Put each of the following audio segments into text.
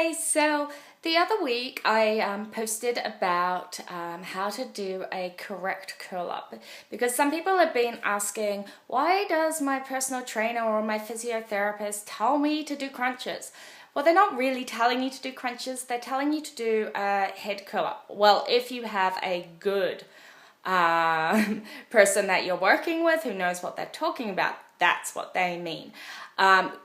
Hey, so the other week I posted about how to do a correct curl up, because some people have been asking, why does my personal trainer or my physiotherapist tell me to do crunches? Well, they're not really telling you to do crunches, they're telling you to do a head curl up. Well, if you have a good person that you're working with who knows what they're talking about, that's what they mean.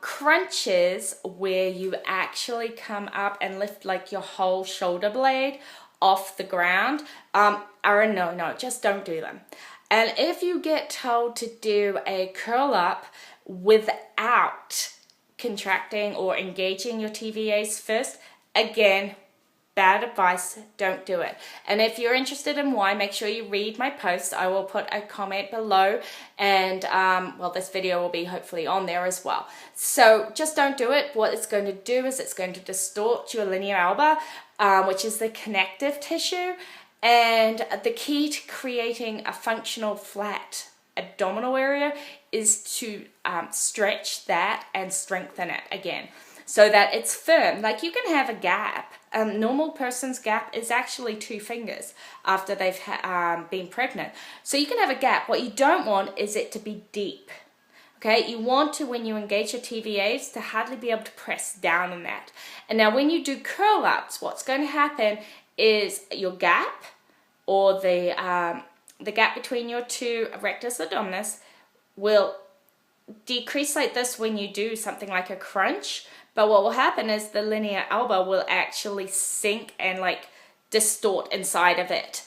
Crunches, where you actually come up and lift like your whole shoulder blade off the ground, are a no, just don't do them. And if you get told to do a curl up without contracting or engaging your TVAs first, again, bad advice, don't do it. And if you're interested in why, make sure you read my post. I will put a comment below, and well, this video will be hopefully on there as well. So just don't do it. What it's going to do is it's going to distort your linea alba, which is the connective tissue, and the key to creating a functional flat abdominal area is to stretch that and strengthen it again, so that it's firm. Like, you can have a gap. Normal person's gap is actually 2 fingers after they've been pregnant. So you can have a gap. What you don't want is it to be deep. Okay, you want to, when you engage your TVAs, to hardly be able to press down in that. And now when you do curl ups, what's going to happen is your gap, or the gap between your 2 rectus abdominis, will decrease like this when you do something like a crunch. But what will happen is the linea alba will actually sink and like distort inside of it.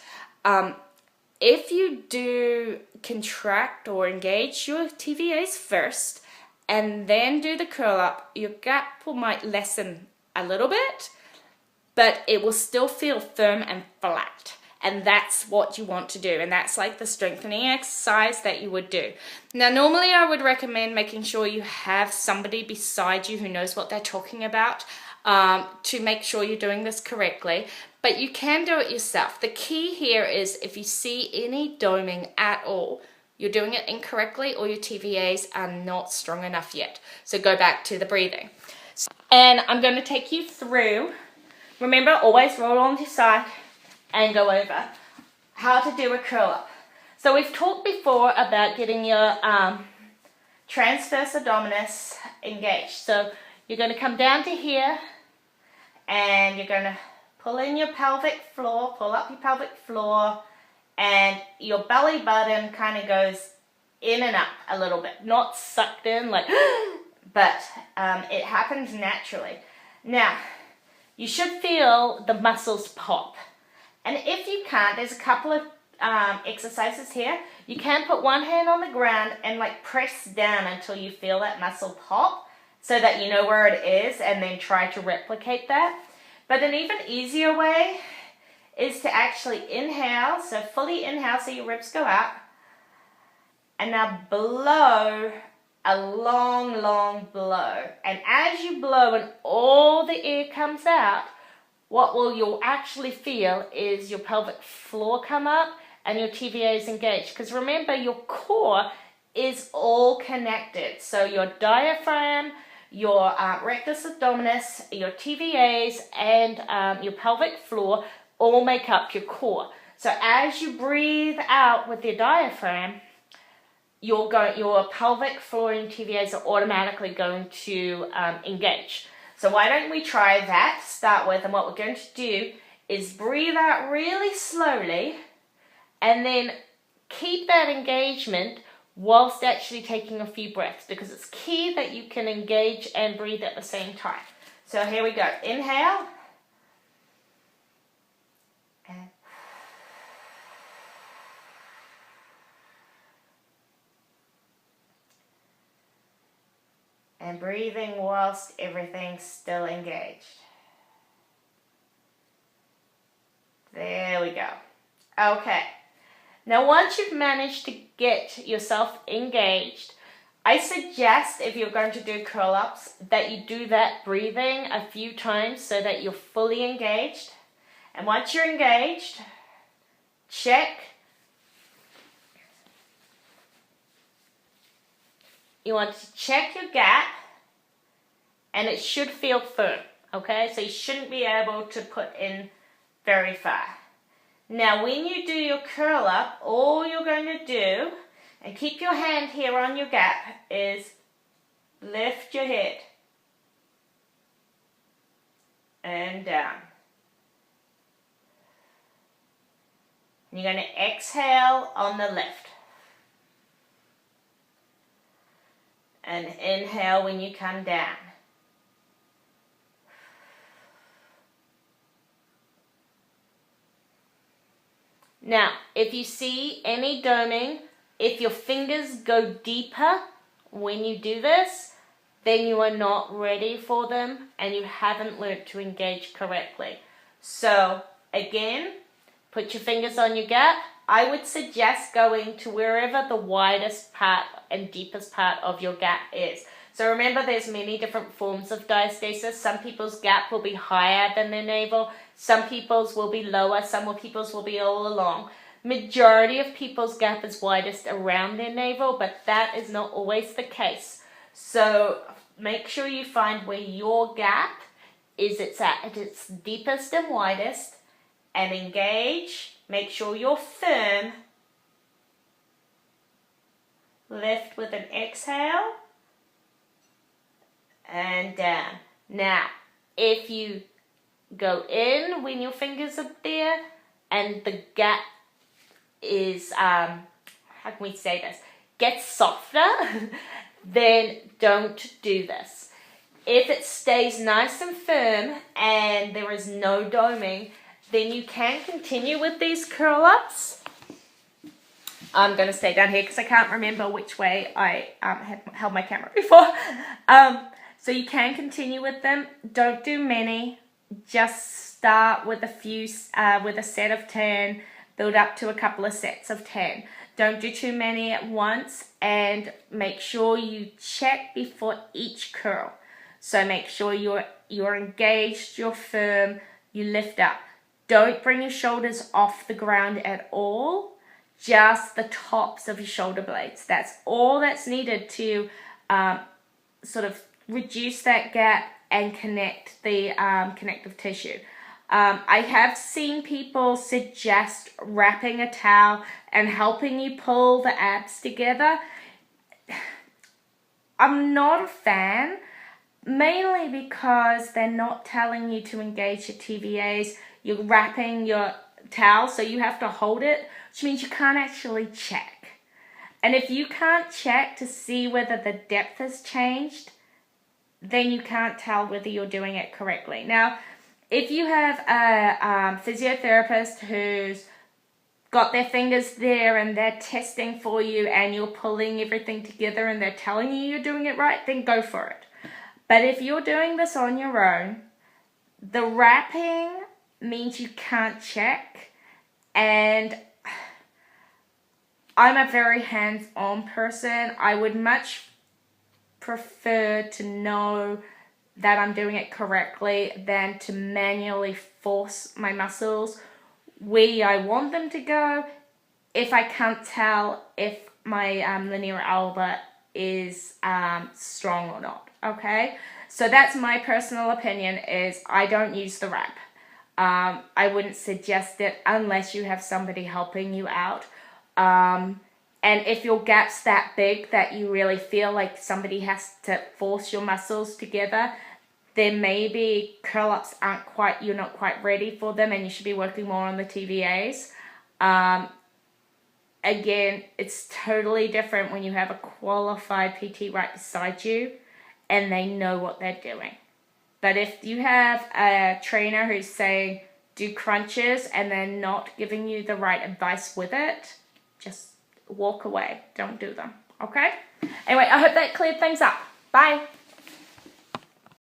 If you do contract or engage your TVAs first and then do the curl up, your gap might lessen a little bit, but it will still feel firm and flat. And that's what you want to do. And that's like the strengthening exercise that you would do. Now, normally I would recommend making sure you have somebody beside you who knows what they're talking about to make sure you're doing this correctly. But you can do it yourself. The key here is, if you see any doming at all, you're doing it incorrectly, or your TVAs are not strong enough yet. So go back to the breathing. And I'm going to take you through, remember, always roll on to your side and go over how to do a curl up. So we've talked before about getting your transverse abdominis engaged. So you're going to come down to here, and you're going to pull in your pelvic floor, pull up your pelvic floor, and your belly button kind of goes in and up a little bit, not sucked in like, but it happens naturally. Now, you should feel the muscles pop. And if you can't, there's a couple of exercises here. You can put one hand on the ground and like press down until you feel that muscle pop, so that you know where it is, and then try to replicate that. But an even easier way is to actually inhale, so fully inhale so your ribs go up, and now blow a long, long blow. And as you blow and all the air comes out, what you'll actually feel is your pelvic floor come up and your TVAs engage. Because remember, your core is all connected. So your diaphragm, your rectus abdominis, your TVAs, and your pelvic floor all make up your core. So as you breathe out with your diaphragm, your pelvic floor and TVAs are automatically going to engage. So why don't we try that to start with, and what we're going to do is breathe out really slowly, and then keep that engagement whilst actually taking a few breaths, because it's key that you can engage and breathe at the same time. So here we go. Inhale. And breathing whilst everything's still engaged. There we go. Okay. Now, once you've managed to get yourself engaged, I suggest, if you're going to do curl ups, that you do that breathing a few times so that you're fully engaged. And once you're engaged, check. You want to check your gap, and it should feel firm. okay? So you shouldn't be able to put in very far. Now when you do your curl up, all you're going to do, and keep your hand here on your gap, is lift your head and down. You're going to exhale on the lift. And inhale when you come down. Now, if you see any doming, if your fingers go deeper when you do this, then you are not ready for them and you haven't learned to engage correctly. So, again, put your fingers on your gap. I would suggest going to wherever the widest part and deepest part of your gap is. So remember, there's many different forms of diastasis. Some people's gap will be higher than their navel. Some people's will be lower. Some people's will be all along. Majority of people's gap is widest around their navel, but that is not always the case. So make sure you find where your gap is at its deepest and widest, and engage. Make sure you're firm. Lift with an exhale and down. Now, if you go in when your fingers are there and the gap is, how can we say this, gets softer, then don't do this. If it stays nice and firm and there is no doming, then you can continue with these curl ups. I'm going to stay down here because I can't remember which way I had held my camera before. So you can continue with them. Don't do many. Just start with a few, with a set of 10. Build up to a couple of sets of 10. Don't do too many at once, and make sure you check before each curl. So make sure you're engaged, you're firm, you lift up. Don't bring your shoulders off the ground at all, just the tops of your shoulder blades. That's all that's needed to sort of reduce that gap and connect the connective tissue. I have seen people suggest wrapping a towel and helping you pull the abs together. I'm not a fan, mainly because they're not telling you to engage your TVAs. You're wrapping your towel, so you have to hold it, which means you can't actually check. And if you can't check to see whether the depth has changed, then you can't tell whether you're doing it correctly. Now, if you have a physiotherapist who's got their fingers there and they're testing for you and you're pulling everything together and they're telling you you're doing it right, then go for it. But if you're doing this on your own, the wrapping means you can't check, and I'm a very hands-on person. I would much prefer to know that I'm doing it correctly than to manually force my muscles where I want them to go if I can't tell if my linear alba is strong or not, okay? So that's my personal opinion, is I don't use the wrap. I wouldn't suggest it unless you have somebody helping you out. And if your gap's that big that you really feel like somebody has to force your muscles together, then maybe curl-ups you're not quite ready for them, and you should be working more on the TVAs. Again, it's totally different when you have a qualified PT right beside you and they know what they're doing. But if you have a trainer who's saying do crunches and they're not giving you the right advice with it, just walk away. Don't do them, okay? Anyway, I hope that cleared things up. Bye.